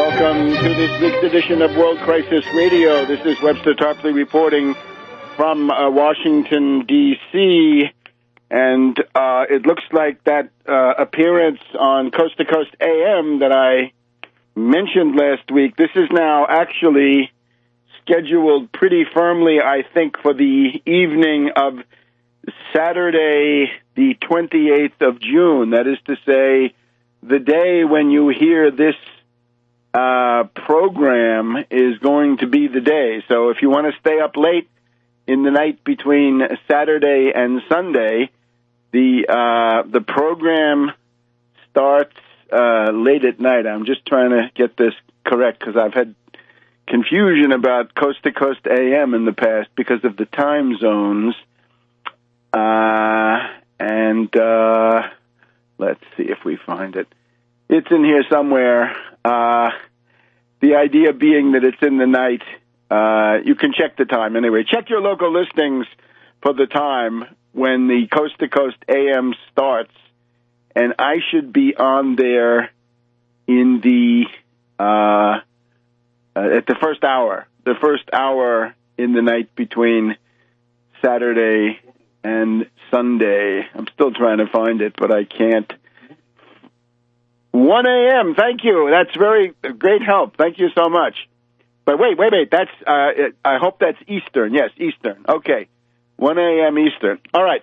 Welcome to this week's edition of World Crisis Radio. This is Webster Tarpley reporting from Washington, D.C., and it looks like that appearance on Coast to Coast AM that I mentioned last week, this is now actually scheduled pretty firmly, I think, for the evening of Saturday, the 28th of June. That is to say, the day when you hear this program is going to be the day. So if you want to stay up late in the night between Saturday and Sunday, the program starts late at night. I'm just trying to get this correct because I've had confusion about Coast to Coast AM in the past because of the time zones. Let's see if we find it. It's in here somewhere. The idea being that it's in the night. You can check the time anyway. Check your local listings for the time when the Coast to Coast AM starts, and I should be on there in the at the first hour. The first hour in the night between Saturday and Sunday. I'm still trying to find it, but I can't. 1 a.m. Thank you. That's very great help. Thank you so much. But wait. That's I hope that's Eastern. Yes, Eastern. Okay, 1 a.m. Eastern. All right.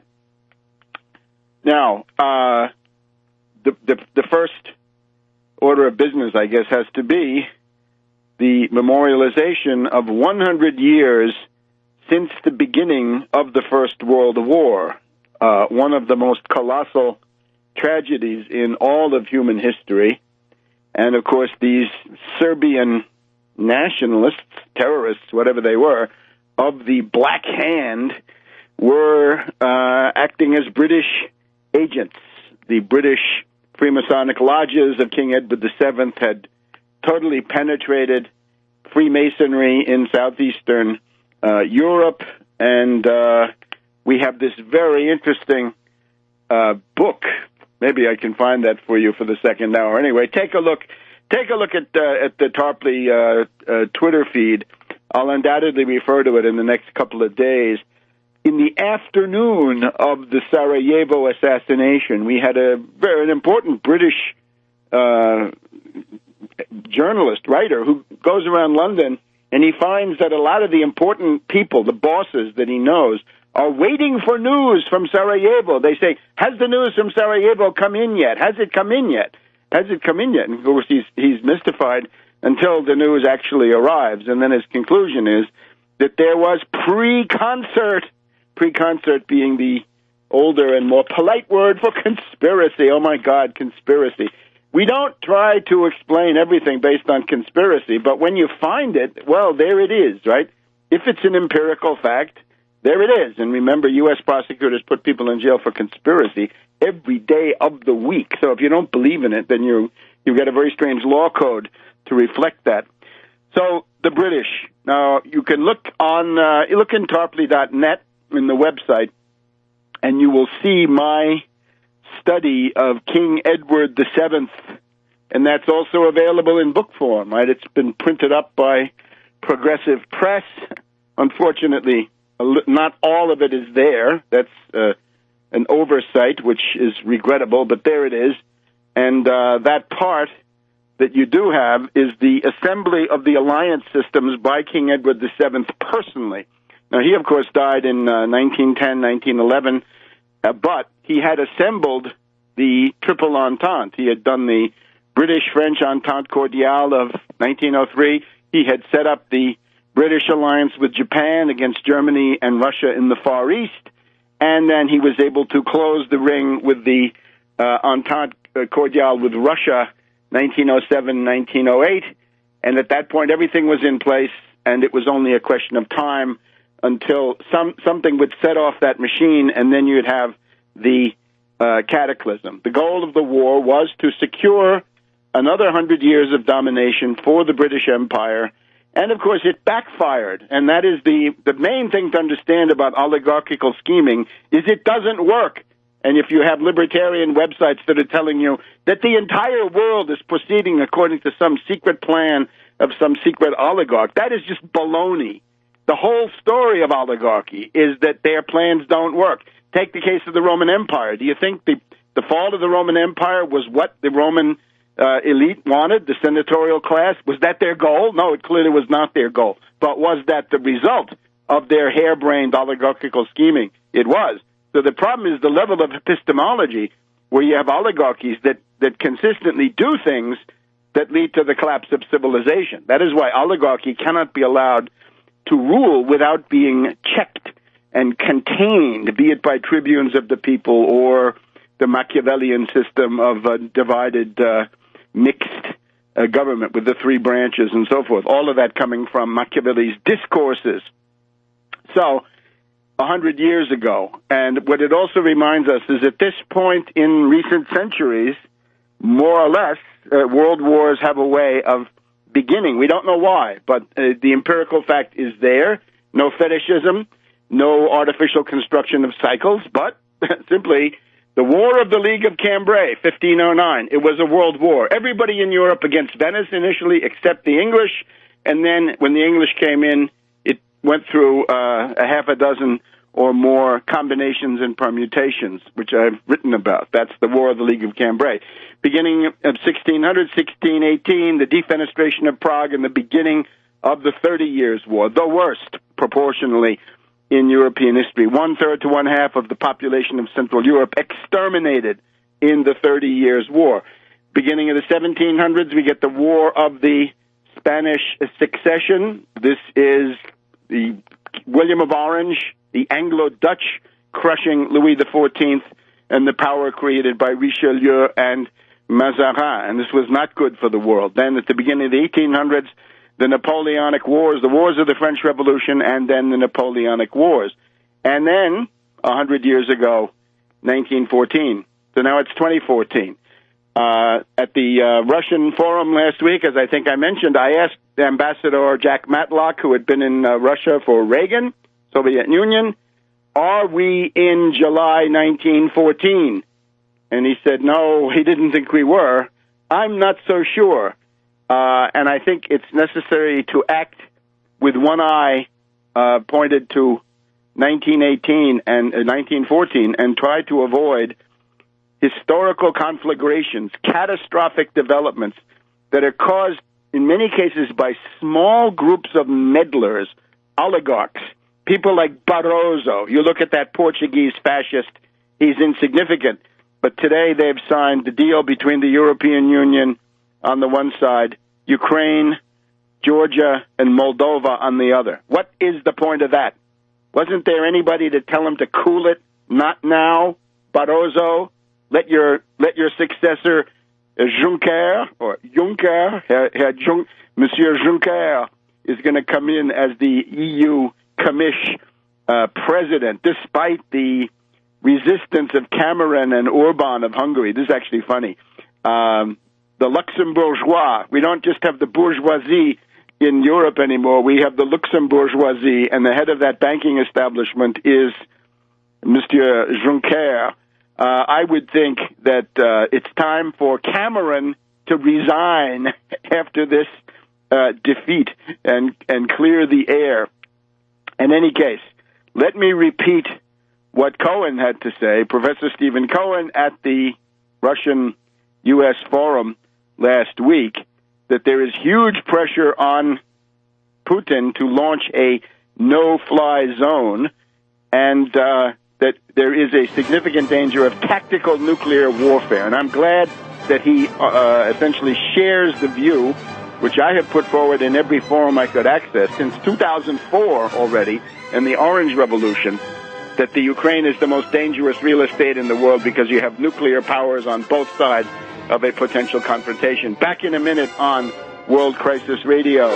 Now, the first order of business, I guess, has to be the memorialization of 100 years since the beginning of the First World War, one of the most colossal tragedies in all of human history. And, of course, these Serbian nationalists, terrorists, whatever they were, of the Black Hand, were acting as British agents. The British Freemasonic lodges of King Edward VII had totally penetrated Freemasonry in southeastern Europe, and we have this very interesting book. Maybe I can find that for you for the second hour. Anyway, take a look at the Tarpley Twitter feed. I'll undoubtedly refer to it in the next couple of days. In the afternoon of the Sarajevo assassination, we had an important British journalist, writer, who goes around London, and he finds that a lot of the important people, the bosses that he knows, are waiting for news from Sarajevo. They say, has the news from Sarajevo come in yet? Has it come in yet? Has it come in yet? And of course, he's mystified until the news actually arrives. And then his conclusion is that there was pre-concert being the older and more polite word for conspiracy. Oh, my God, conspiracy. We don't try to explain everything based on conspiracy, but when you find it, well, there it is, right? If it's an empirical fact, there it is. And remember, U.S. prosecutors put people in jail for conspiracy every day of the week. So if you don't believe in it, then you've got a very strange law code to reflect that. So the British. Now, you can look in Tarpley.net in the website, and you will see my study of King Edward VII, and that's also available in book form, right? It's been printed up by Progressive Press. Unfortunately, not all of it is there. That's an oversight, which is regrettable, but there it is. And that part that you do have is the assembly of the alliance systems by King Edward VII personally. Now, he, of course, died in 1910, 1911, but he had assembled the Triple Entente. He had done the British-French Entente Cordiale of 1903. He had set up the British alliance with Japan against Germany and Russia in the Far East, and then he was able to close the ring with the Entente Cordiale with Russia, 1907, 1908, and at that point everything was in place, and it was only a question of time until something would set off that machine, and then you'd have the cataclysm. The goal of the war was to secure another 100 years of domination for the British Empire, and of course it backfired. And that is the main thing to understand about oligarchical scheming is it doesn't work. And if you have libertarian websites that are telling you that the entire world is proceeding according to some secret plan of some secret oligarch, that is just baloney. The whole story of oligarchy is that their plans don't work. Take the case of the Roman Empire. Do you think the fall of the Roman Empire was what the Roman elite wanted, the senatorial class? Was that their goal? No, it clearly was not their goal. But was that the result of their harebrained oligarchical scheming? It was. So the problem is the level of epistemology where you have oligarchies that consistently do things that lead to the collapse of civilization. That is why oligarchy cannot be allowed to rule without being checked and contained, be it by tribunes of the people or the Machiavellian system of a divided, mixed government with the three branches and so forth. All of that coming from Machiavelli's discourses. So, 100 years ago. And what it also reminds us is at this point in recent centuries, more or less, world wars have a way of beginning. We don't know why, but the empirical fact is there. No fetishism, no artificial construction of cycles, but simply the War of the League of Cambrai, 1509. It was a world war. Everybody in Europe against Venice initially, except the English, and then when the English came in, it went through a half a dozen or more combinations and permutations, which I've written about. That's the War of the League of Cambrai. Beginning of 1600, 1618, the defenestration of Prague, and the beginning of the 30 Years' War, the worst, proportionally, in European history. 1/3 to 1/2 of the population of Central Europe exterminated in the 30 Years' War. Beginning of the 1700s, we get the War of the Spanish Succession. This is the William of Orange, the Anglo-Dutch crushing Louis XIV and the power created by Richelieu and Mazarin. And this was not good for the world. Then at the beginning of the 1800s, the Napoleonic Wars, the Wars of the French Revolution, and then the Napoleonic Wars. And then, 100 years ago, 1914. So now it's 2014. At the Russian forum last week, as I think I mentioned, I asked Ambassador Jack Matlock, who had been in Russia for Reagan, Soviet Union, are we in July 1914? And he said, no, he didn't think we were. I'm not so sure. And I think it's necessary to act with one eye pointed to 1918 and 1914 and try to avoid historical conflagrations, catastrophic developments that are caused in many cases by small groups of meddlers, oligarchs, people like Barroso. You look at that Portuguese fascist, he's insignificant. But today they've signed the deal between the European Union on the one side, Ukraine, Georgia, and Moldova on the other. What is the point of that? Wasn't there anybody to tell him to cool it? Not now, Barroso. Let your successor, Juncker, Monsieur Juncker, is going to come in as the EU commish president, despite the resistance of Cameron and Orban of Hungary. This is actually funny. The Luxembourgeois. We don't just have the bourgeoisie in Europe anymore. We have the Luxembourgeoisie, and the head of that banking establishment is Monsieur Juncker. I would think that it's time for Cameron to resign after this defeat and clear the air. In any case, let me repeat what Cohen had to say, Professor Stephen Cohen at the Russian-U.S. forum last week, that there is huge pressure on Putin to launch a no-fly zone, and that there is a significant danger of tactical nuclear warfare. And I'm glad that he essentially shares the view, which I have put forward in every forum I could access since 2004 already, in the Orange Revolution, that the Ukraine is the most dangerous real estate in the world because you have nuclear powers on both sides of a potential confrontation. Back in a minute on World Crisis Radio.